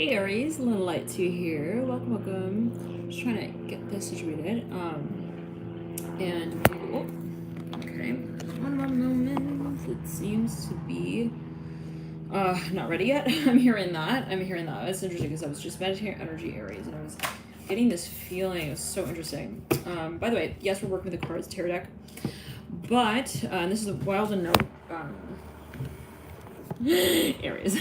Hey Aries, little light to you here. Welcome. Just trying to get this situated. And okay, one more moment. It seems to be not ready yet. I'm hearing that. It's interesting because I was just meditating energy Aries and I was getting this feeling. It was so interesting. By the way, yes, we're working with the cards tarot deck, but and this is a wild and no. Aries.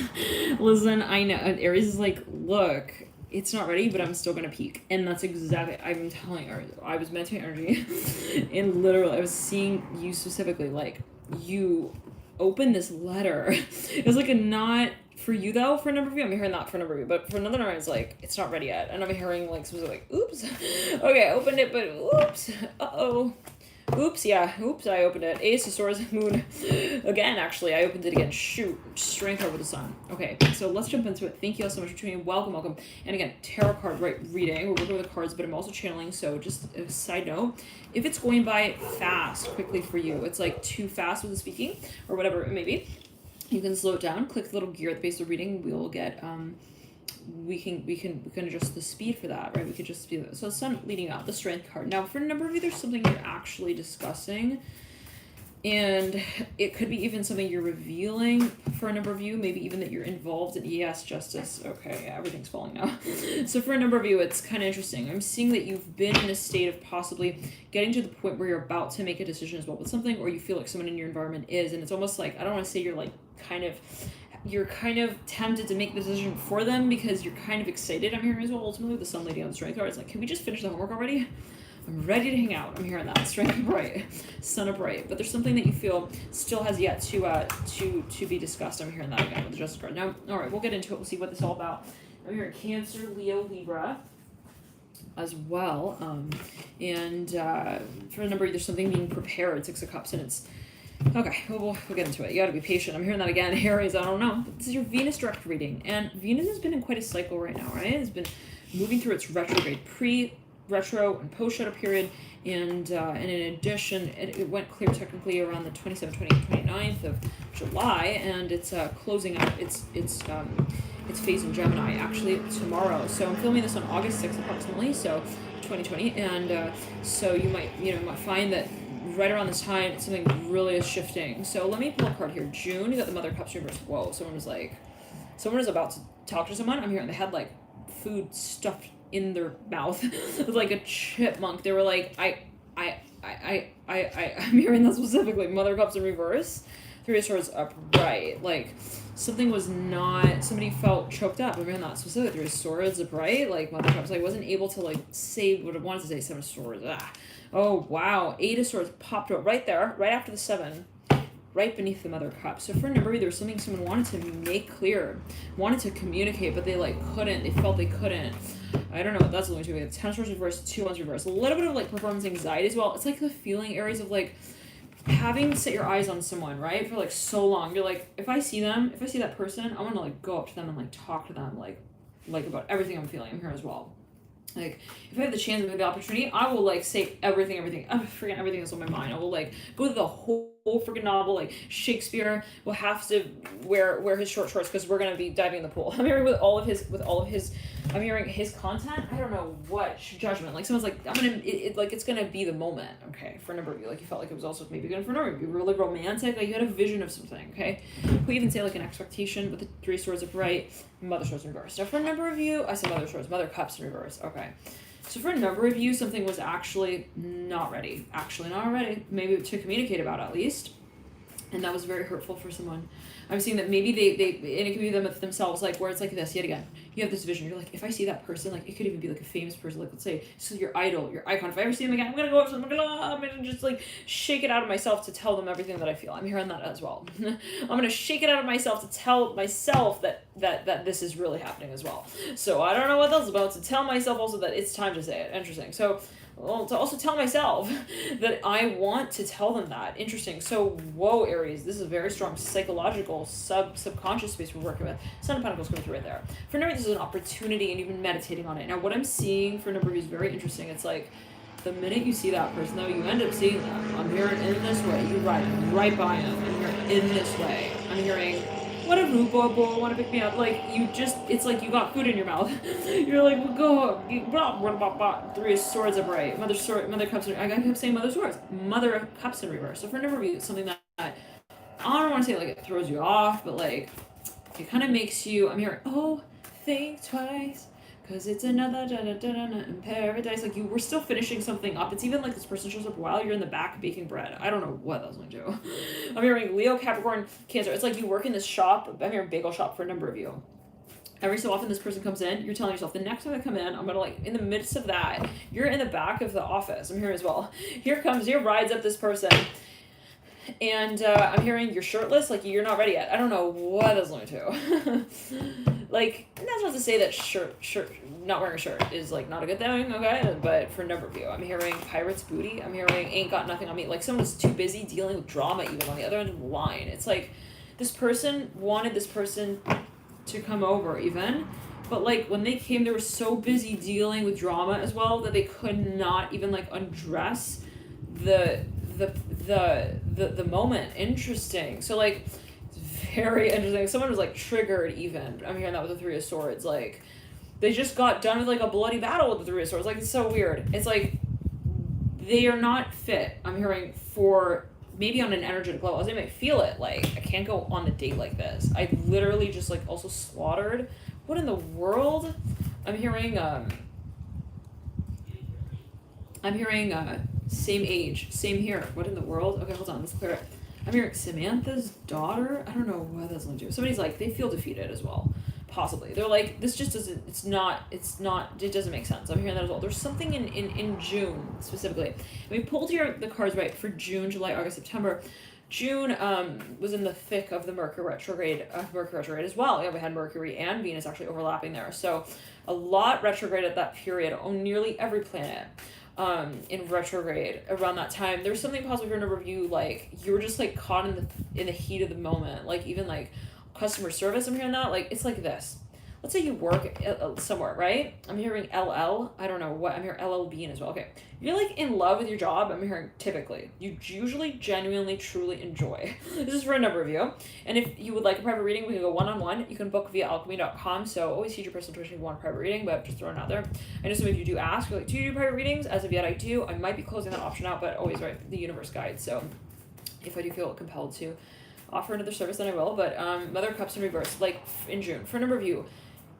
Listen, I know Aries is like, look, it's not ready, but I'm still gonna peak. And that's exactly I'm telling Aries. I was meditating energy and literally I was seeing you specifically, like you open this letter. It was like a not for you though, for a number of you. I'm hearing that for a number of you, but for another number it's like it's not ready yet. And I'm hearing like something like, oops. Okay, I opened it, but oops. Uh-oh. Oops, yeah. Oops, I opened it. Ace of Swords, Moon. Again, actually, I opened it again. Shoot. Strength over the sun. Okay, so let's jump into it. Thank you all so much for tuning in. Welcome. And again, tarot card, right, reading. We're working with the cards, but I'm also channeling, so just a side note. If it's going by fast, quickly for you, it's like too fast with the speaking, or whatever it may be, you can slow it down. Click the little gear at the base of the reading. We'll get, we can adjust the speed for that, right? We could just do that. So sun leading out, the strength card. Now for a number of you, there's something you're actually discussing, and it could be even something you're revealing for a number of you, maybe even that you're involved in. Yes, justice. Okay, yeah, everything's falling now. So for a number of you, it's kind of interesting. I'm seeing that you've been in a state of possibly getting to the point where you're about to make a decision as well with something, or you feel like someone in your environment is, and it's almost like, I don't want to say you're like you're kind of tempted to make the decision for them because you're kind of excited. I'm hearing as well, ultimately, the sun lady on the strength card. It's like, can we just finish the homework already? I'm ready to hang out. I'm hearing that. Strength upright, sun upright. But there's something that you feel still has yet to be discussed. I'm hearing that again with the Justice card. Now, all right, we'll get into it. We'll see what this is all about. I'm hearing Cancer, Leo, Libra as well. And for a number, there's something being prepared, Six of Cups, and it's okay, we'll get into it. You gotta be patient. I'm hearing that again. Aries, I don't know. This is your Venus direct reading. And Venus has been in quite a cycle right now, right? It's been moving through its retrograde, pre-retro, and post-shadow period. And in addition, it went clear technically around the 27th, 28th, 29th of July. And it's closing out its phase in Gemini, actually, tomorrow. So I'm filming this on August 6th approximately, so 2020. And so you might find that right around this time, something really is shifting. So let me pull a card here. June, you got the Mother of Cups reverse. Whoa, someone was about to talk to someone. I'm hearing they had like food stuffed in their mouth. It was like a chipmunk. They were like, I'm hearing that specifically. Mother of Cups in reverse. Three of Swords upright. Like somebody felt choked up. I'm hearing that specifically. Three of Swords upright. Like Mother of Cups, like wasn't able to like say what I wanted to say. Seven of Swords. Oh, wow. Eight of Swords popped up right there, right after the seven, right beneath the Mother of Cups. So for a number of you, there was something someone wanted to make clear, wanted to communicate, but they like couldn't. They felt they couldn't. I don't know what that's going to be. We have 10 of Swords reverse, 2 Wands reverse. A little bit of like performance anxiety as well. It's like the feeling, Aries, of like having set your eyes on someone, right? For like so long. You're like, if I see that person, I want to like go up to them and like talk to them like about everything I'm feeling. I'm here as well. Like, if I have the chance and the opportunity, I will, like, say everything, freaking everything that's on my mind. I will, like, go to the whole freaking novel, like, Shakespeare will have to wear his short shorts because we're going to be diving in the pool. I'm hearing with all of his, I'm hearing his content, I don't know what judgment. Like, someone's like, it's going to be the moment, okay, for a number of you. Like, you felt like it was also maybe good for a number of you. Really romantic, like, you had a vision of something, okay? We even say, like, an expectation with the Three Swords upright, Mother Swords in reverse. Now, for a number of you, I said Mother Swords, Mother Cups in reverse, okay. So for a number of you, something was actually not ready. Maybe to communicate about at least. And that was very hurtful for someone. I'm seeing that maybe they and it could be them themselves, like where it's like this, yet again. You have this vision. You're like, if I see that person, like it could even be like a famous person, like let's say, so your idol, your icon. If I ever see them again, I'm gonna go up to them, I'm gonna just like shake it out of myself to tell them everything that I feel. I'm hearing that as well. I'm gonna shake it out of myself to tell myself that this is really happening as well. So I don't know what that's about, to tell myself also that it's time to say it. Interesting. So to also tell myself that I want to tell them that. Interesting. So, whoa, Aries, this is a very strong psychological subconscious space we're working with. Sun of Pentacles coming through right there. For a number, this is an opportunity, and you've been meditating on it. Now, what I'm seeing for a number of you is very interesting. It's like the minute you see that person, though, you end up seeing them. I'm hearing in this way. You ride right by them, and you're in this way. I'm hearing want a Rubo bowl, want to pick me up. Like, you just, it's like you got food in your mouth. You're like, well, go, blah, blah, blah, blah. Three of Swords of right. Mother Cups, I kept saying Mother Swords. Mother of Cups in reverse. So for a number of you, it's something that, I don't want to say like it throws you off, but like, it kind of makes you, I'm hearing, oh, think twice. Because it's another in paradise. Like, you were still finishing something up. It's even like this person shows up while you're in the back baking bread. I don't know what that's going to do. I'm hearing Leo, Capricorn, Cancer. It's like you work in this shop. I'm hearing bagel shop for a number of you. Every so often this person comes in, you're telling yourself, the next time I come in, I'm going to like, in the midst of that, you're in the back of the office. I'm hearing as well. Here rides up this person. And I'm hearing you're shirtless, like you're not ready yet. I don't know what that's going to. Like, that's not to say that not wearing a shirt is like not a good thing, okay? But for a number of you, I'm hearing pirate's booty. I'm hearing ain't got nothing on me. Like, someone's too busy dealing with drama even on the other end of the line. It's like this person wanted this person to come over even, but like when they came, they were so busy dealing with drama as well that they could not even like undress the moment. Interesting. So like, very interesting. Someone was like triggered even. I'm hearing that with the Three of Swords. Like, they just got done with like a bloody battle with the Three of Swords. Like, it's so weird. It's like they are not fit. I'm hearing for maybe on an energetic level. As they might feel it. Like, I can't go on a date like this. I literally just like also slaughtered. What in the world? I'm hearing same age, same here. What in the world? Okay, hold on, let's clear it. I'm hearing Samantha's daughter. I don't know what that's going to do. Somebody's like, they feel defeated as well. Possibly. They're like, this just doesn't, it doesn't make sense. I'm hearing that as well. There's something in June, specifically. And we pulled here the cards right for June, July, August, September. June was in the thick of the Mercury retrograde as well. Yeah, we had Mercury and Venus actually overlapping there. So a lot retrograde at that period on nearly every planet. In retrograde around that time. There's something possible for a number of you, like you were just like caught in the heat of the moment, like even like customer service. I'm hearing that, like it's like this. Let's say you work somewhere, right? I'm hearing LL. I don't know what. I'm hearing LL Bean as well. Okay. You're like in love with your job. I'm hearing typically. You usually genuinely, truly enjoy. This is for a number of you. And if you would like a private reading, we can go one-on-one. You can book via alchemy.com. So always heed your personal intuition if you want a private reading, but just throwing it out there. I know some of you do ask, you're like, do you do private readings? As of yet, I do. I might be closing that option out, but always write the universe guide. So if I do feel compelled to offer another service, then I will. But Mother of Cups in reverse, like in June, for a number of you,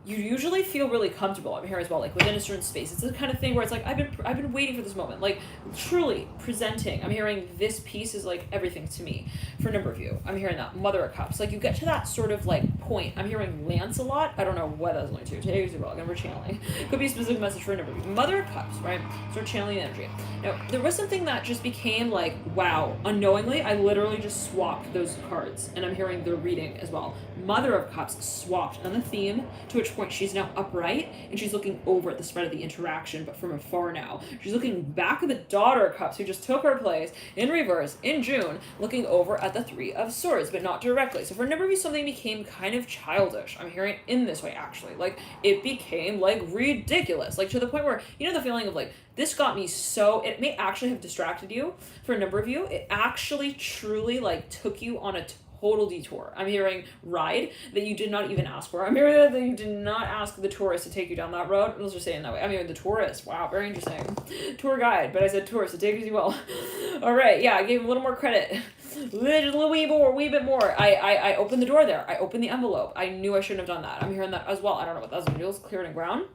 you usually feel really comfortable. I'm here as well, like within a certain space. It's the kind of thing where it's like I've been waiting for this moment, like truly presenting. I'm hearing this piece is like everything to me. For a number of you, I'm hearing that Mother of Cups. Like you get to that sort of like point. I'm hearing Lancelot. I don't know what that's going to. Today is well. Again, we're channeling. Could be a specific message for a number of you. Mother of Cups, right? Start channeling the energy. Now there was something that just became like wow, unknowingly. I literally just swapped those cards, and I'm hearing the reading as well. Mother of Cups swapped on the theme, to which point she's now upright and she's looking over at the spread of the interaction, but from afar now. She's looking back at the Daughter of Cups, who just took her place in reverse in June, looking over at the Three of Swords, but not directly. So for a number of you, something became kind of childish. I'm hearing it in this way, actually. Like, it became, like, ridiculous. Like, to the point where, you know the feeling of, like, this got me so, it may actually have distracted you for a number of you. It actually truly, like, took you on a total detour. I'm hearing ride that you did not even ask for. I'm hearing that you did not ask the tourist to take you down that road. Let's just say it that way. I'm hearing the tourist. Wow, very interesting. Tour guide, but I said tourist, so take it as you will. All right, yeah, I gave him a little more credit. Just a wee bit more. I opened the door there. I opened the envelope. I knew I shouldn't have done that. I'm hearing that as well. I don't know what that was going to do. Let's clear it in ground.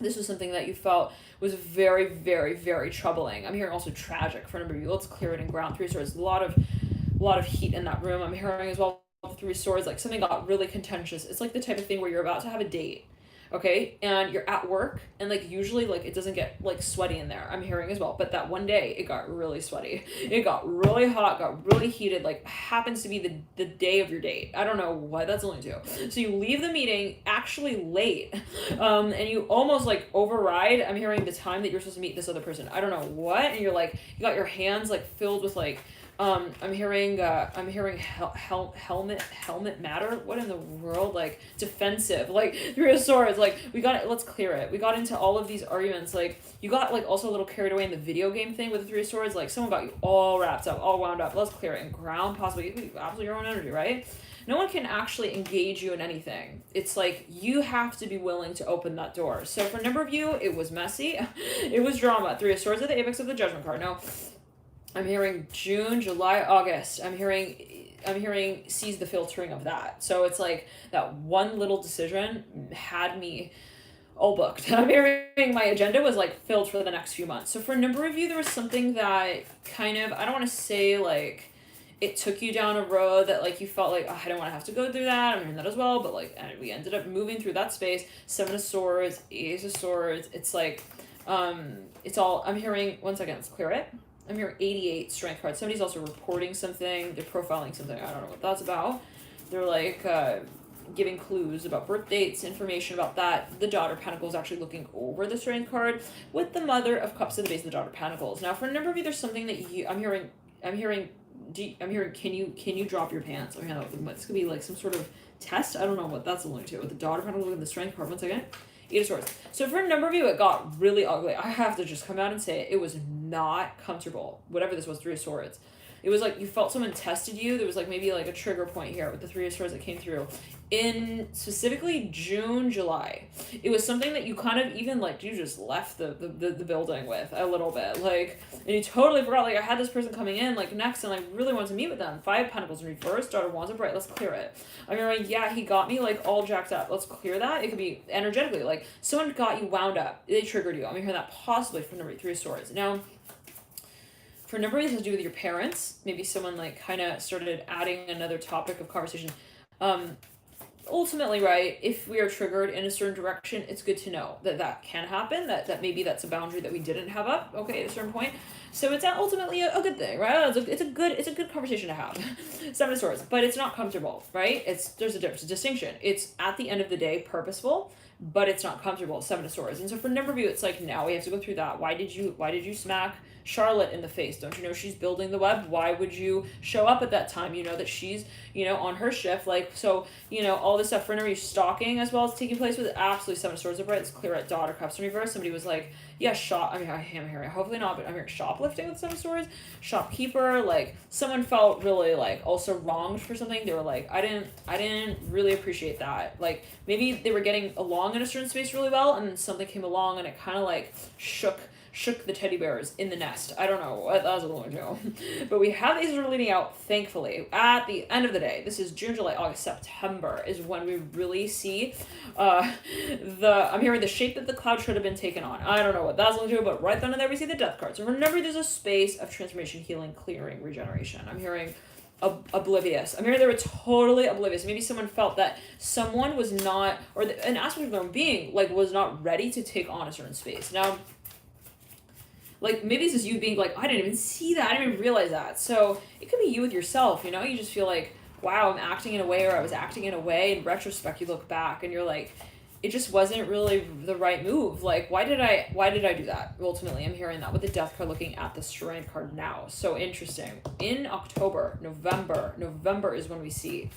This was something that you felt was very, very, very troubling. I'm hearing also tragic for a number of you. Let's clear it in ground. Three Swords. A lot of heat in that room. I'm hearing as well Three Swords, like something got really contentious. It's like the type of thing where you're about to have a date, okay, and you're at work, and like usually like it doesn't get like sweaty in there. I'm hearing as well, but that one day it got really sweaty. It got really hot, got really heated, like happens to be the day of your date. I don't know what that's only to. So you leave the meeting actually late, and you almost like override. I'm hearing the time that you're supposed to meet this other person. I don't know what, and you're like, you got your hands like filled with like, I'm hearing helmet matter. What in the world? Like defensive, like Three of Swords. Like let's clear it. We got into all of these arguments. Like you got like also a little carried away in the video game thing with the Three of Swords. Like someone got you all wrapped up, all wound up. Let's clear it and ground possibly absolutely your own energy, right? no one can actually engage you in anything. It's like you have to be willing to open that door. So for a number of you, it was messy. It was drama. Three of Swords at the apex of the Judgment card. Now, I'm hearing June, July, August. I'm hearing sees the filtering of that. So it's like that one little decision had me all booked. I'm hearing my agenda was like filled for the next few months. So for a number of you, there was something that kind of, I don't want to say like it took you down a road that like you felt like, oh, I don't want to have to go through that. I'm hearing that as well. But like, and we ended up moving through that space. Seven of Swords, Ace of Swords. It's like, it's all, I'm hearing, one second, let's clear it. I'm hearing 88 strength cards. Somebody's also reporting something. They're profiling something. I don't know what that's about. They're like giving clues about birth dates, information about that. The Daughter of Pentacles actually looking over the strength card with the Mother of Cups at the base of the Daughter of Pentacles. Now, for a number of you, there's something that you. I'm hearing. Can you drop your pants? I mean, this could be like some sort of test. I don't know what that's alluding to. With the Daughter of Pentacles and the strength card. One second. Eight of Swords. So for a number of you, it got really ugly. I have to just come out and say it. It was not comfortable. Whatever this was, Three of Swords. It was like you felt someone tested you. There was like maybe like a trigger point here with the Three of Swords that came through. In specifically June, July. It was something that you kind of even like you just left the building with a little bit. Like, and you totally forgot, like I had this person coming in like next and I really wanted to meet with them. Five of Pentacles in reverse, Daughter of Wands and Bright. Let's clear it. I mean, like, yeah, he got me like all jacked up. Let's clear that. It could be energetically like someone got you wound up. They triggered you. I'm hearing that possibly from number Three of Swords. Now, for a number of reasons, to do with your parents. Maybe someone like kind of started adding another topic of conversation. Ultimately, right, if we are triggered in a certain direction, it's good to know that that can happen, that maybe that's a boundary that we didn't have up, okay, at a certain point. So it's ultimately a good thing, right? It's a good conversation to have. Seven of Swords, but it's not comfortable, right? There's a difference, a distinction. It's at the end of the day purposeful, but it's not comfortable. Seven of Swords. And so for a number of you, it's like, now we have to go through that. Why did you smack Charlotte in the face? Don't you know she's building the web? Why would you show up at that time? You know that she's, on her shift. Like, so, all this stuff. For a number of you, stalking as well as taking place with absolutely Seven of Swords upright. It's clear at Daughter Cups in reverse. Somebody was like, yeah, I am hearing, hopefully not, but I'm hearing shoplifting with Seven of Swords. Shopkeeper, like, someone felt really, like, also wronged for something. They were like, I didn't really appreciate that. Like, maybe they were getting along in a certain space really well, and then something came along and it kind of, like, shook the teddy bears in the nest. I don't know what that was a little ago. But we have these that are leading out, thankfully. At the end of the day, this is June, July, August, September is when we really see I'm hearing the shape that the cloud should have been taken on. I don't know what that's going to do, but right then and there we see the death cards. And remember, there's a space of transformation, healing, clearing, regeneration. I'm hearing oblivious. I'm hearing they were totally oblivious. Maybe someone felt that someone was not, or an aspect of their own being, like, was not ready to take on a certain space. Now, like, maybe this is you being like, I didn't even see that. I didn't even realize that. So it could be you with yourself, you just feel like, wow, I'm acting in a way, or I was acting in a way. In retrospect, you look back and you're like, it just wasn't really the right move. Like, why did I do that? Ultimately, I'm hearing that with the death card looking at the strength card now. So interesting. In October, November is when we see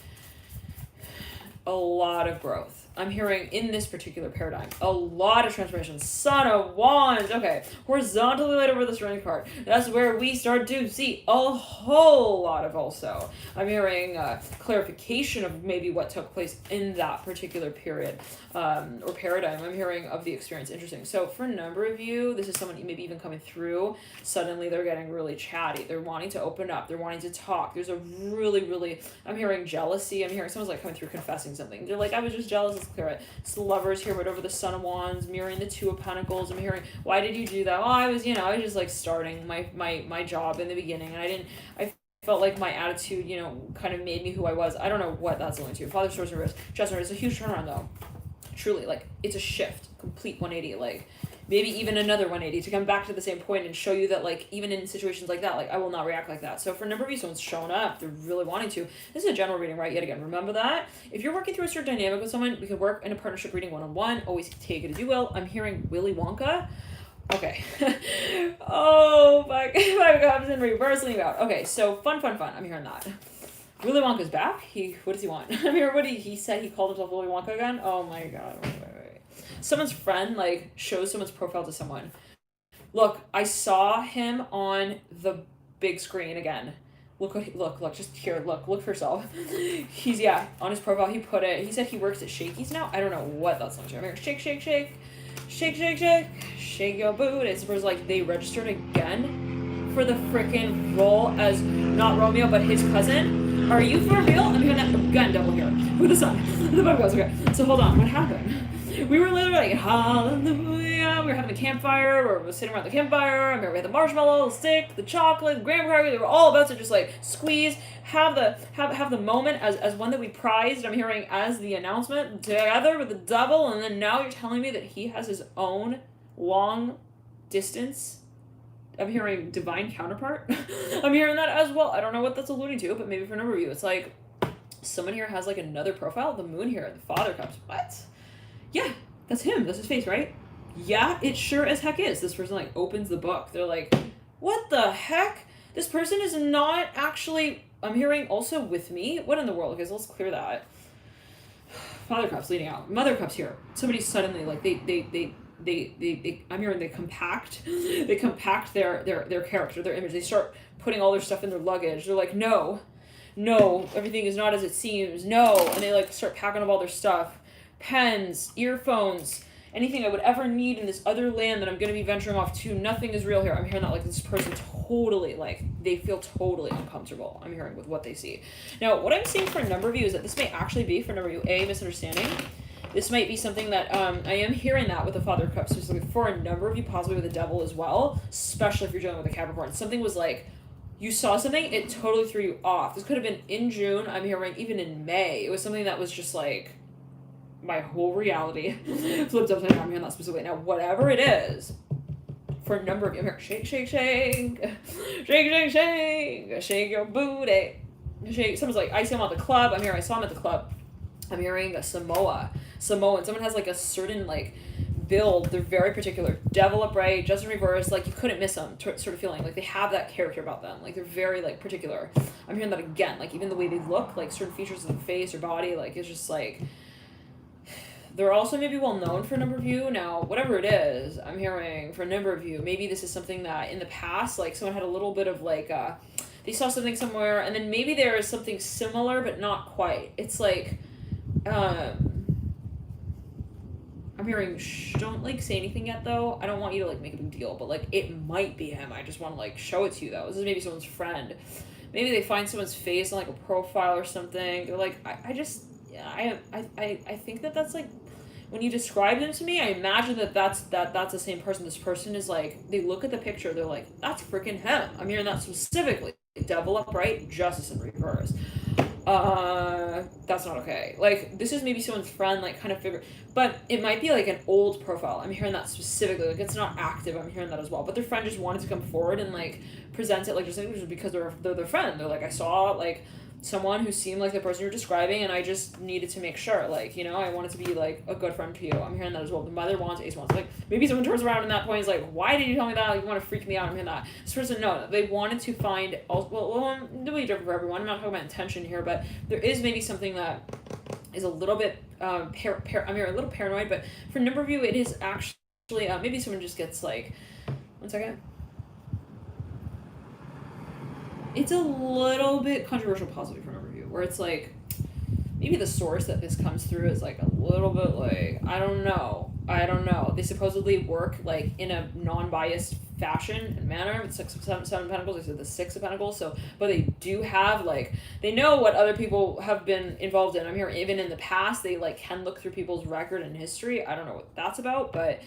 a lot of growth. I'm hearing in this particular paradigm, a lot of transformation. Son of Wands. Okay. Horizontally laid over the strength card. That's where we start to see a whole lot of also. I'm hearing clarification of maybe what took place in that particular period or paradigm. I'm hearing of the experience. Interesting. So for a number of you, this is someone maybe even coming through. Suddenly they're getting really chatty. They're wanting to open up. They're wanting to talk. There's a really, I'm hearing jealousy. I'm hearing someone's like coming through confessing something. They're like, I was just jealous. Let's clear it. It's the Lovers here, but over the Son of Wands, mirroring the Two of Pentacles. I'm hearing, why did you do that? Oh, I was just like starting my job in the beginning, and I felt like my attitude, kind of made me who I was. I don't know what that's going to. Father Swords reverse, Chest reverse. It's a huge turnaround though. Truly, like, it's a shift, complete 180. Like, maybe even another 180 to come back to the same point and show you that, like, even in situations like that, like, I will not react like that. So for a number of you, someone's showing up, they're really wanting to. This is a general reading, right? Yet again, remember that. If you're working through a certain dynamic with someone, we could work in a partnership reading one-on-one. Always take it as you will. I'm hearing Willy Wonka. Okay. Oh, fuck. 5 Cups in reverse, leaning out. Okay, so fun. I'm hearing that. Willy Wonka's back. What does he want? I mean, he said he called himself Willy Wonka again? Oh my god. Wait. Someone's friend, like, shows someone's profile to someone. Look, I saw him on the big screen again. look, just here, look for yourself. He's, yeah, on his profile, he put it, he said he works at Shakey's now. I don't know what that's like. I'm here, shake, shake your booty. It's like they registered again for the freaking role as not Romeo, but his cousin. Are you for real? I'm hearing that again, double here. Who the sun? The bug goes, okay. So hold on, what happened? We were literally like, hallelujah. We were having a campfire, or we were sitting around the campfire. I remember we had the marshmallow, the stick, the chocolate, the graham cracker. They were all about to just like squeeze, have the moment as one that we prized. I'm hearing as the announcement together with the devil, and then now you're telling me that he has his own long distance. I'm hearing divine counterpart. I'm hearing that as well. I don't know what that's alluding to, but maybe for a number of you, it's like someone here has like another profile. The moon here, the Father Cups. What? Yeah, that's him. That's his face, right? Yeah, it sure as heck is. This person like opens the book. They're like, what the heck? This person is not actually, I'm hearing, also with me. What in the world? Okay, so let's clear that. Father Cups leading out. Mother Cups here. Somebody suddenly like they I'm hearing they compact their character, their image. They start putting all their stuff in their luggage. They're like, no, everything is not as it seems. No, and they like start packing up all their stuff. Pens, earphones, anything I would ever need in this other land that I'm going to be venturing off to. Nothing is real here. I'm hearing that like this person totally, like, they feel totally uncomfortable. I'm hearing with what they see. Now, what I'm seeing for a number of you is that this may actually be, for a number of you, a misunderstanding. This might be something that, I am hearing that with the Father of Cups, specifically for a number of you, possibly with the Devil as well, especially if you're dealing with a Capricorn. Something was like, you saw something, it totally threw you off. This could have been in June, I'm hearing, even in May. It was something that was just like, my whole reality flipped upside down. I'm hearing that specifically. Now, whatever it is, for a number of you, I'm hearing shake your booty. Someone's like, I see him at the club. I saw him at the club. I'm hearing a Samoan. Someone has like a certain like build. They're very particular. Devil upright, just in reverse. Like you couldn't miss them. Sort of feeling like they have that character about them. Like they're very like particular. I'm hearing that again. Like even the way they look, like certain features of the face or body, like it's just like. They're also maybe well known for a number of you. Now, whatever it is, I'm hearing for a number of you, maybe this is something that in the past, like someone had a little bit of like, they saw something somewhere, and then maybe there is something similar, but not quite. It's like, I'm hearing, don't like say anything yet though. I don't want you to like make a big deal, but like it might be him. I just want to like show it to you though. This is maybe someone's friend. Maybe they find someone's face on like a profile or something. They're like, I think that's like when you describe them to me, I imagine that's the same person. This person is like, they look at the picture, they're like, that's freaking him. I'm hearing that specifically. Devil upright, justice in reverse. That's not okay. Like this is maybe someone's friend, like kind of figure, but it might be like an old profile. I'm hearing that specifically. Like it's not active. I'm hearing that as well. But their friend just wanted to come forward and like present it like just because they're their friend. They're like, I saw like someone who seemed like the person you're describing, and I just needed to make sure, like, you know, I wanted to be like a good friend to you. I'm hearing that as well. The mother wants, ace wants. Like maybe someone turns around in that point and is like, why did you tell me that? You want to freak me out? I'm hearing that. This person, no, they wanted to find. Well, it'll be different for everyone. I'm not talking about intention here, but there is maybe something that is a little bit I'm here a little paranoid, but for a number of you, it is actually maybe someone just gets like, one second. It's a little bit controversial possibly for a number of you, where it's like, maybe the source that this comes through is like a little bit like, I don't know. They supposedly work like in a non-biased fashion and manner with seven of Pentacles. They said the Six of Pentacles. So, but they do have like, they know what other people have been involved in. I'm here even in the past, they like can look through people's record and history. I don't know what that's about, but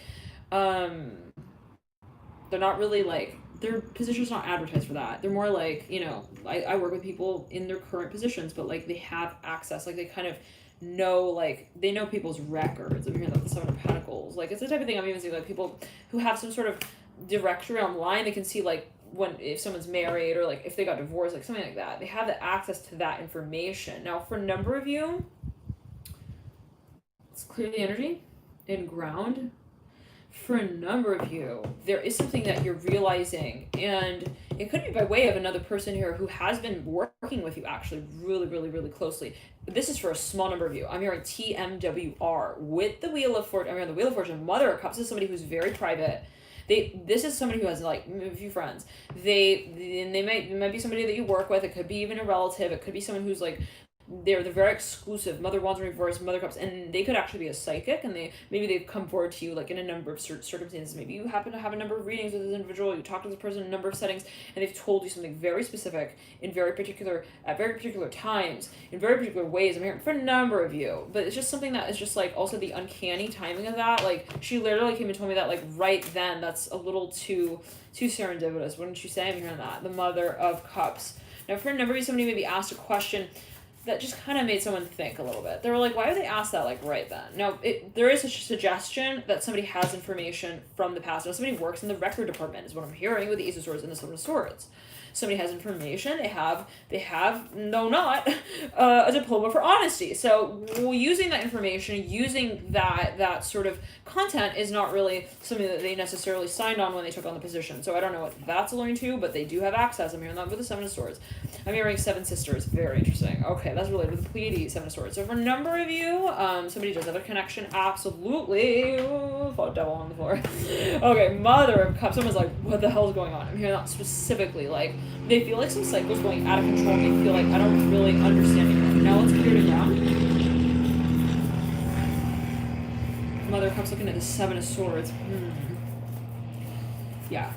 they're not really like, their position's not advertised for that. They're more like, you know, I work with people in their current positions, but like they have access, like they kind of know, like they know people's records. I'm hearing that the Seven of Pentacles. Like it's the type of thing I'm even seeing, like people who have some sort of directory online, they can see like if someone's married or like if they got divorced, like something like that. They have the access to that information. Now for a number of you, let's clear the energy and ground. For a number of you, there is something that you're realizing, and it could be by way of another person here who has been working with you actually really, really, really closely. This is for a small number of you. I'm hearing TMWR with the Wheel of Fortune. I'm hearing the Wheel of Fortune, Mother of Cups. This is somebody who's very private. This is somebody who has like a few friends. They might be somebody that you work with. It could be even a relative. It could be someone who's like they're very exclusive. Mother Wands in reverse, Mother Cups, and they could actually be a psychic, and they've come forward to you like in a number of circumstances. Maybe you happen to have a number of readings with this individual. You talk to this person in a number of settings, and they've told you something very specific in very particular at very particular times in very particular ways. I'm hearing for a number of you, but it's just something that is just like also the uncanny timing of that. Like she literally came and told me that like right then. That's a little too serendipitous, wouldn't you say? I'm hearing that the Mother of Cups. Now, for a number of you, somebody maybe asked a question that just kind of made someone think a little bit. They were like, why would they ask that like right then? Now, there is a suggestion that somebody has information from the past. Now, somebody works in the record department is what I'm hearing with the Ace of Swords and the Seven of Swords. Somebody has information. They have no, not a diploma for honesty. So using that information, using that sort of content is not really something that they necessarily signed on when they took on the position. So I don't know what that's alluding to, but they do have access. I'm hearing that with the Seven of Swords. I'm hearing Seven Sisters. Very interesting. Okay, that's related with the Pleiades, Seven of Swords. So for a number of you, somebody does have a connection. Absolutely. Ooh, devil on the floor. Okay, Mother of Cups. Someone's like, what the hell is going on? I'm hearing that specifically. Like, they feel like some cycle's going out of control, and they feel like, I don't really understand it. Now let's clear it down. Mother of Cups looking at the Seven of Swords. Yeah.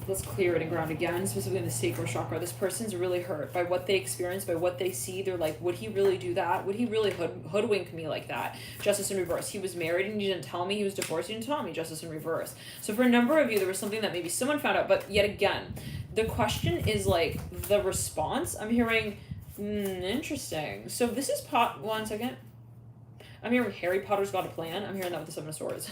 Let's clear it and ground again, specifically in the sacral chakra. This person's really hurt by what they experience, by what they see. They're like, would he really do that? Would he really hoodwink me like that? Justice in reverse. He was married and he didn't tell me. He was divorced. He didn't tell me. Justice in reverse. So for a number of you, there was something that maybe someone found out, but yet again, the question is like the response. I'm hearing, interesting. So this is one second. I'm hearing Harry Potter's got a plan. I'm hearing that with the Seven of Swords.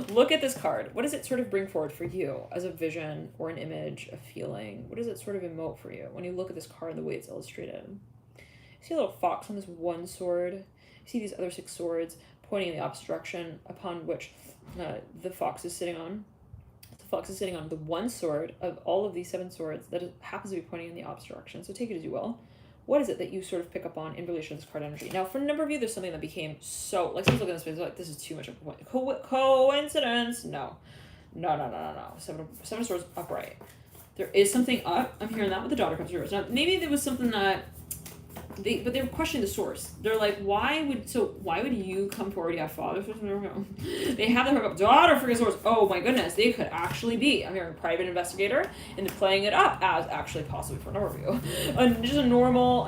Look at this card. What does it sort of bring forward for you as a vision or an image, a feeling? What does it sort of emote for you when you look at this card, the way it's illustrated? You see a little fox on this one sword. You see these other 6 swords pointing in the opposite direction upon which the fox is sitting on. The fox is sitting on the one sword of all of these 7 swords that happens to be pointing in the opposite direction. So take it as you will. What is it that you sort of pick up on in relation to this card energy? Now, for a number of you, there's something that became so... Like, someone's looking at this space like, this is too much of a point. Coincidence? No. Seven of Swords upright. There is something up. I'm hearing that with the Daughter Cups reversed. Now, maybe there was something that... They were questioning the source. They're like, why would you come forward? Yeah, father. They have the hookup. Daughter freaking source. Oh my goodness, they could actually be. I'm hearing private investigator and playing it up as actually possibly for an overview. Just a normal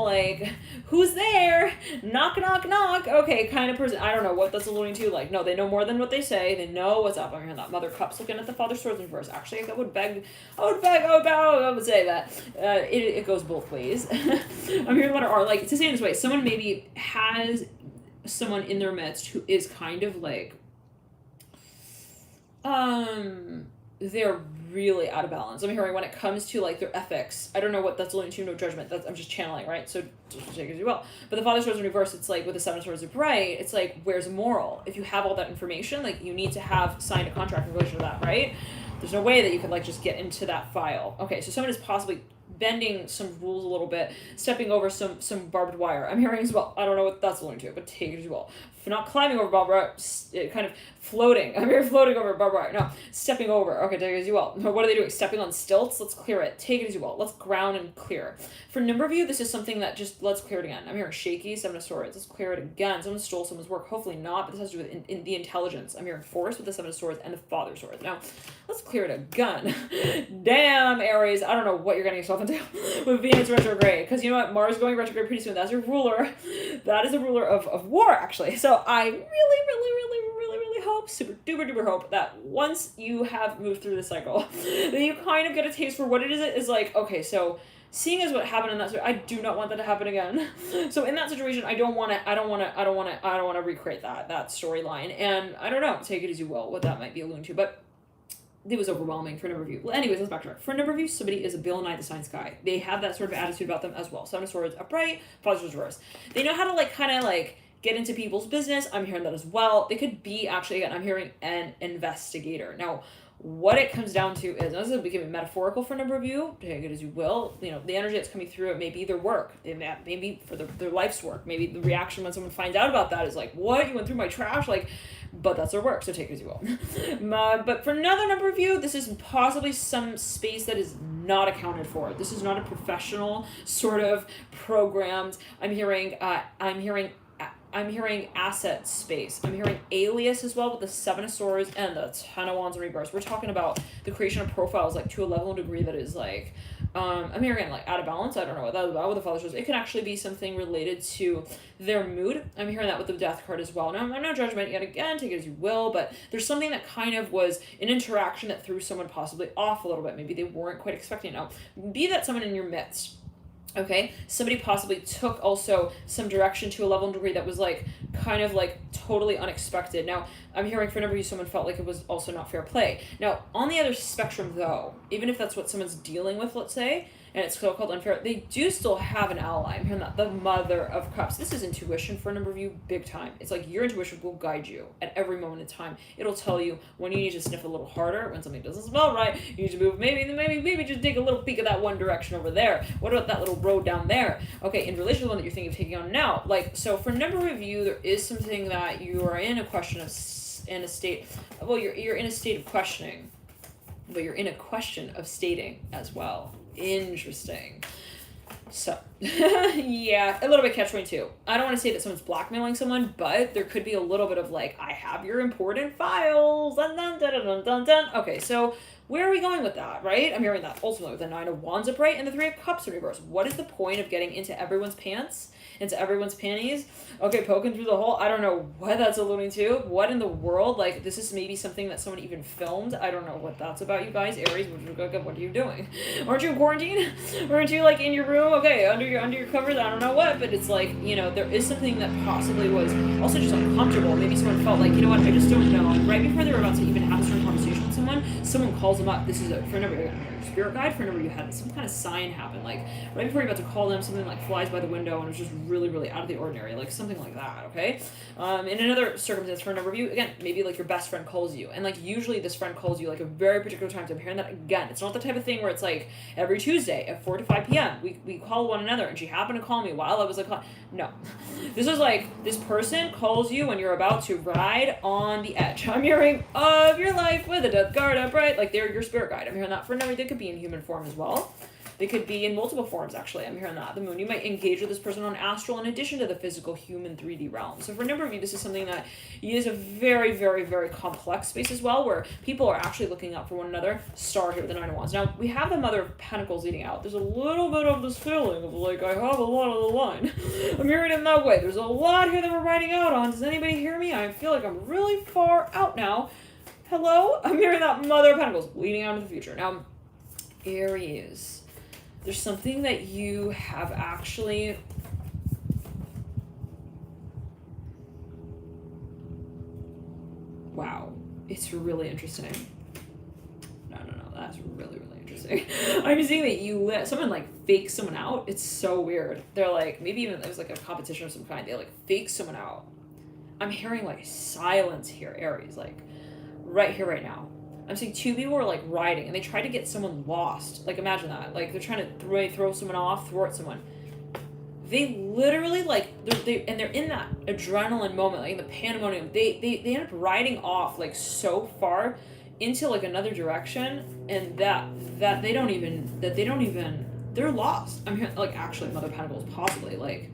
like, who's there? Knock, knock, knock. Okay, kind of person. I don't know what that's alluding to. Like, no, they know more than what they say. They know what's up. I'm hearing that Mother Cups looking at the Father Swords in reverse. Actually, I would say that. It goes both ways. I'm hearing letter R, like, to say it this way, someone maybe has someone in their midst who is kind of like, they're really out of balance. I'm hearing when it comes to like their ethics, I don't know what that's alluding to, no judgment, I'm just channeling, right? So just take it as you will. But the Father Swords in reverse, it's like with the Seven of Swords upright, it's like, where's moral? If you have all that information, like you need to have signed a contract in relation to that, right? There's no way that you could like just get into that file. Okay, so someone is possibly bending some rules a little bit, stepping over some barbed wire. I'm hearing as well. I don't know what that's alluding to, but take it as well. For not climbing over barbed wire, kind of floating. I'm here floating over barbed wire. No, stepping over. Okay, take it as you will. What are they doing? Stepping on stilts? Let's clear it. Take it as you will. Let's ground and clear. For a number of you, this is something that just, let's clear it again. I'm hearing shaky, Seven of Swords. Let's clear it again. Someone stole someone's work. Hopefully not, but this has to do with in the intelligence. I'm hearing force with the Seven of Swords and the Father Swords. Now, let's clear it again. Damn, Aries. I don't know what you're getting yourself into with Venus retrograde. Because you know what? Mars going retrograde pretty soon. That's your ruler. That is a ruler of war, actually. So I really hope, super duper hope, that once you have moved through the cycle, that you kind of get a taste for what it is like, okay, so seeing as what happened in that, I do not want that to happen again. So in that situation, I don't want to recreate that storyline. And I don't know, take it as you will, what that might be alluding to, but it was overwhelming for a number of you. Well, anyways, let's backtrack. For a number of you, somebody is a Bill Nye the Science Guy. They have that sort of attitude about them as well. Seven of Swords upright, Father Swords reverse. They know how to like kind of like get into people's business. I'm hearing that as well. They could be actually, again, I'm hearing an investigator. Now, what it comes down to is, this is becoming metaphorical for a number of you, take it as you will, you know, the energy that's coming through it may be their work, maybe for their life's work, maybe the reaction when someone finds out about that is like, what, you went through my trash, like, but that's their work, so take it as you will. But for another number of you, this is possibly some space that is not accounted for. This is not a professional sort of programmed, I'm hearing asset space. I'm hearing alias as well with the 7 of Swords and the 10 of Wands in reverse. We're talking about the creation of profiles like to a level and degree that is like, I'm hearing like out of balance. I don't know what that's about with the Father shows. It can actually be something related to their mood. I'm hearing that with the Death card as well. Now, I'm no judgment yet again, take it as you will, but there's something that kind of was an interaction that threw someone possibly off a little bit. Maybe they weren't quite expecting it. Now, be that someone in your midst. Okay, somebody possibly took also some direction to a level and degree that was like kind of like totally unexpected. Now, I'm hearing for a number of you, someone felt like it was also not fair play. Now, on the other spectrum though, even if that's what someone's dealing with, let's say, and it's so-called unfair, they do still have an ally. I'm hearing that, the Mother of Cups. This is intuition for a number of you, big time. It's like your intuition will guide you at every moment in time. It'll tell you when you need to sniff a little harder, when something doesn't smell right, you need to move, maybe just take a little peek of that one direction over there. What about that little road down there? Okay, in relation to the one that you're thinking of taking on now, like, so for a number of you, there is something that you are in a question of, in a state, well, you're in a state of questioning, but you're in a question of stating as well. Interesting. So, yeah, a little bit catch-22. I don't want to say that someone's blackmailing someone, but there could be a little bit of like, I have your important files. Dun, dun, dun, dun, dun, dun. Okay, so where are we going with that, right? I'm hearing that ultimately with the 9 of Wands upright and the 3 of Cups in reverse. What is the point of getting into everyone's pants? Into everyone's panties? Okay, poking through the hole. I don't know what that's alluding to. What in the world? Like, this is maybe something that someone even filmed. I don't know what that's about, you guys. Aries, what are you doing? Aren't you in quarantine? Aren't you like in your room? Okay, under your covers. I don't know what, but it's like, you know, there is something that possibly was also just uncomfortable. Maybe someone felt like, you know what, I just don't know. And right before they were about to even have a certain conversation with someone calls them up. This is for a number of spirit guide, for a number you had some kind of sign happen. Like right before you're about to call them, something like flies by the window and it's just really, really out of the ordinary, like something like that, okay? In another circumstance for a number of you, again, maybe like your best friend calls you, and like usually this friend calls you like a very particular time. So I'm hearing that again. It's not the type of thing where it's like every Tuesday at 4 to 5 p.m. we call one another, and she happened to call me while I was like, no. This is like, this person calls you when you're about to ride on the edge. I'm hearing of your life with a death guard upright, like they're your spirit guide. I'm hearing that for a number. They could be in human form as well. They could be in multiple forms, actually. I'm hearing that. The moon. You might engage with this person on astral in addition to the physical human 3D realm. So for a number of you, this is something that is a very, very, very complex space as well, where people are actually looking out for one another. Star here with the 9 of Wands. Now, we have the Mother of Pentacles leading out. There's a little bit of this feeling of like, I have a lot of the line. I'm hearing it in that way. There's a lot here that we're riding out on. Does anybody hear me? I feel like I'm really far out now. Hello? I'm hearing that Mother of Pentacles leading out into the future. Now, Aries. There's something that you have actually... Wow. It's really interesting. No. That's really, really interesting. I'm seeing that you someone like fakes someone out. It's so weird. They're like, maybe even it was like a competition of some kind. They like fake someone out. I'm hearing like silence here, Aries. Like right here, right now. I'm seeing 2 people are like riding and they try to get someone lost. Like imagine that. Like they're trying to throw someone off, thwart someone. They literally like they're in that adrenaline moment, like in the pandemonium. They end up riding off like so far into like another direction, and that they don't even they're lost. I'm hearing like actually Mother of Pentacles possibly like.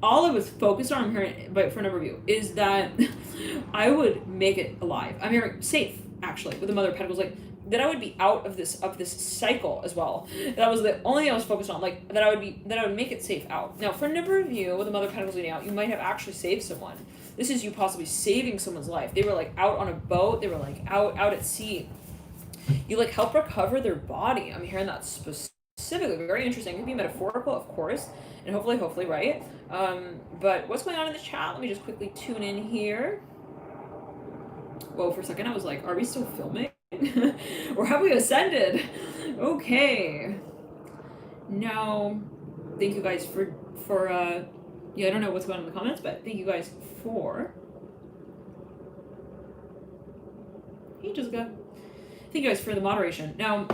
All I was focused on, I'm hearing, but for a number of you, is that I would make it alive. I'm hearing safe, actually, with the Mother of Pentacles, like, that I would be out of this cycle as well. That was the only thing I was focused on, like, that I would make it safe out. Now, for a number of you, with the Mother of Pentacles leading out, you might have actually saved someone. This is you possibly saving someone's life. They were, like, out on a boat. They were, like, out at sea. You, like, help recover their body. I'm hearing that specifically. Very interesting. It could be metaphorical, of course, and hopefully right. But what's going on in the chat? Let me just quickly tune in here. Whoa, for a second I was like, are we still filming? Or have we ascended? Okay. Now, thank you guys for yeah, I don't know what's going on in the comments, but thank you guys for... Hey, Jessica. thank you guys for the moderation. Now,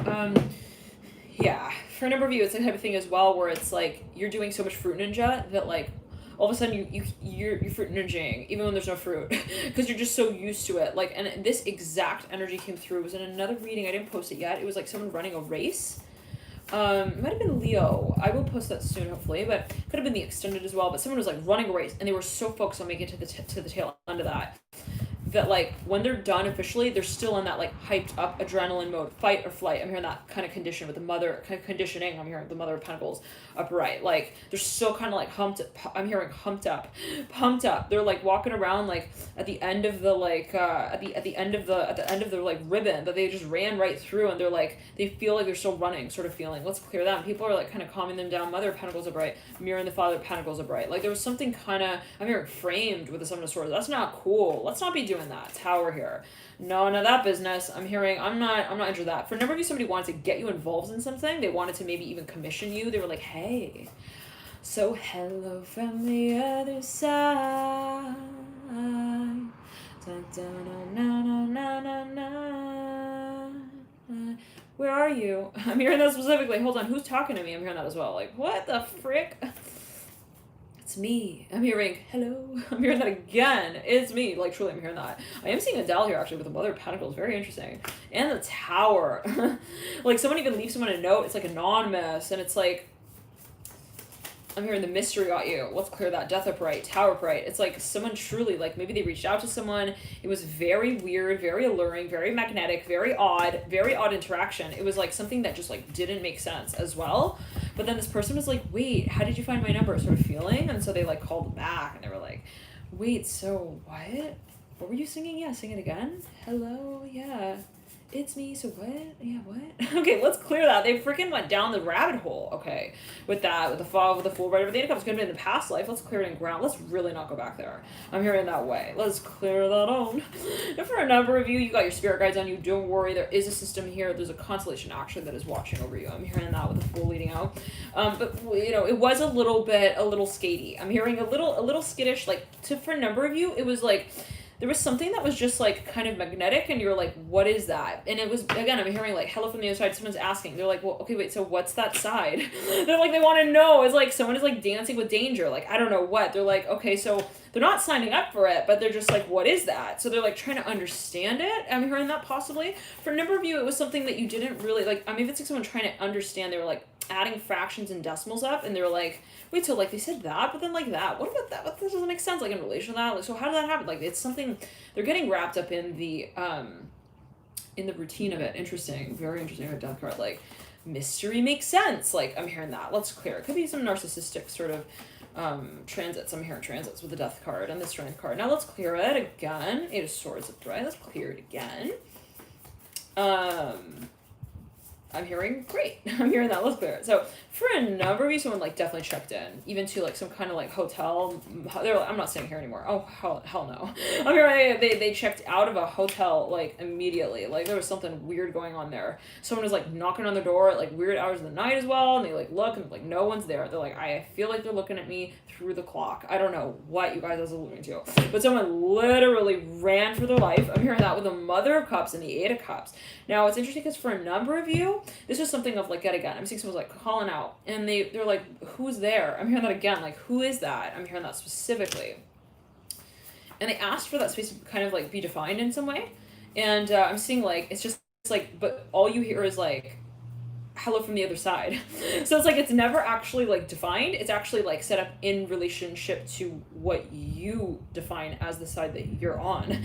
yeah, for a number of you, it's the type of thing as well where it's like you're doing so much fruit ninja that like all of a sudden you're fruit ninjaing even when there's no fruit because you're just so used to it. Like, and this exact energy came through. It was in another reading. I didn't post it yet. It was like someone running a race. It might have been Leo. I will post that soon, hopefully, but could have been the extended as well. But someone was like running a race, and they were so focused on making it to the tail end of that like when they're done officially, they're still in that like hyped up adrenaline mode, fight or flight. I'm hearing that kind of condition with the mother kind of conditioning. I'm hearing the Mother of Pentacles upright. Like they're still kind of like I'm hearing pumped up. They're like walking around like at the end of the like at the end of their like ribbon that they just ran right through, and they're like they feel like they're still running, sort of feeling. Let's clear that. And people are like kind of calming them down. Mother of Pentacles upright, mirroring the Father of Pentacles upright. Like there was something kind of I'm hearing framed with the Seven of Swords. That's not cool. Let's not be doing that. Tower here. None of that business. I'm hearing I'm not into that. For a number of you, somebody wanted to get you involved in something. They wanted to maybe even commission you. They were like, hey, so hello from the other side. Where are you? I'm hearing that specifically. Hold on, who's talking to me? I'm hearing that as well. Like, what the frick? It's me. I'm hearing, hello. I'm hearing that again. It's me. Like, truly, I'm hearing that. I am seeing Adele here, actually, with the Mother of Pentacles. Very interesting. And the Tower. Like, someone even leaves someone a note. It's, like, anonymous. And it's, like, I'm hearing the mystery got you. Let's clear that. Death upright. Tower upright. It's, like, someone truly, like, maybe they reached out to someone. It was very weird, very alluring, very magnetic, very odd interaction. It was, like, something that just, like, didn't make sense as well. But then this person was like, wait, how did you find my number? Sort of feeling. And so they like called back and they were like, wait, so what? What were you singing? Yeah, sing it again. Hello, yeah. It's me, so what? Yeah, what? Okay, let's clear that. They freaking went down the rabbit hole, okay, with that, with the fog, with the full right of the Eight of Cups. Could have been in the past life. Let's clear it in ground. Let's really not go back there. I'm hearing that way. Let's clear that on. And for a number of you, you got your spirit guides on you. Don't worry. There is a system here. There's a constellation actually that is watching over you. I'm hearing that with the full leading out. But, you know, it was a little skatey. I'm hearing a little skittish, like, for a number of you, it was like, there was something that was just like kind of magnetic and you're like, what is that? And it was, again, I'm hearing like hello from the other side. Someone's asking, they're like, well, okay, wait, so what's that side? They're like, they want to know. It's like someone is like dancing with danger. Like, I don't know what. They're like, okay, so they're not signing up for it, but they're just like, what is that? So they're like trying to understand it. I'm hearing that possibly. For a number of you, it was something that you didn't really like. I mean, if it's like someone trying to understand, they were like adding fractions and decimals up and they were like, wait, so like they said that, but then like that, what about that? What, this doesn't make sense, like in relation to that. Like, so how did that happen? Like it's something they're getting wrapped up in the routine of it. Interesting, very interesting. A death card, like mystery makes sense. Like I'm hearing that. Let's clear. It could be some narcissistic sort of transits. I'm hearing transits with the death card and the strength card. Now let's clear it again. Eight of Swords upright. Let's clear it again. I'm hearing great. I'm hearing that. Let's clear it. So for a number of you, someone like definitely checked in, even to like some kind of like hotel. They're like, I'm not staying here anymore. Oh hell no. I'm hearing they checked out of a hotel like immediately. Like there was something weird going on there. Someone was like knocking on the door at like weird hours of the night as well, and they like look and like no one's there. They're like, I feel like they're looking at me through the clock. I don't know what you guys are alluding to, but someone literally ran for their life. I'm hearing that with the Mother of Cups and the Eight of Cups. Now it's interesting because for a number of you, this was something of like yet again. I'm seeing someone's like calling out, and they're like, who's there? I'm hearing that again. Like, who is that? I'm hearing that specifically. And they asked for that space to kind of like be defined in some way. And I'm seeing like it's like, but all you hear is like, hello from the other side. So it's like it's never actually like defined. It's actually like set up in relationship to what you define as the side that you're on.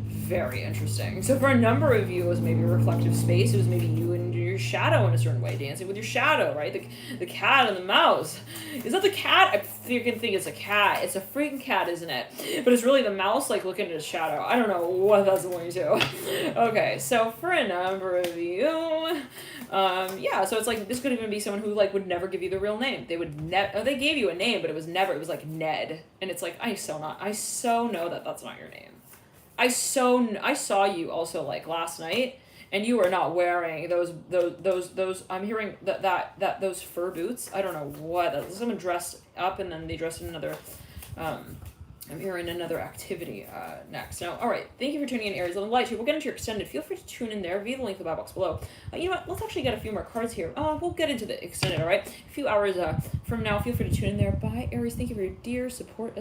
Very interesting. So for a number of you, it was maybe a reflective space. It was maybe you and your shadow in a certain way, dancing with your shadow, right? The cat and the mouse. Is that the cat? I freaking think it's a cat. It's a freaking cat, isn't it? But it's really the mouse like looking at his shadow. I don't know what that's going to. Okay, so for a number of you, yeah, so it's like this could even be someone who like would never give you the real name. They would they gave you a name, but it was like Ned, and it's like I so know that that's not your name. I saw you also like last night, and you were not wearing those. I'm hearing that those fur boots. I don't know what. Someone dressed up and then they dressed in another I'm here in another activity next. Now, all right, thank you for tuning in, Aries. On the light show, we'll get into your extended. Feel free to tune in there via the link in the bio box below. You know what? Let's actually get a few more cards here. We'll get into the extended, all right? A few hours from now, feel free to tune in there. Bye, Aries. Thank you for your dear support.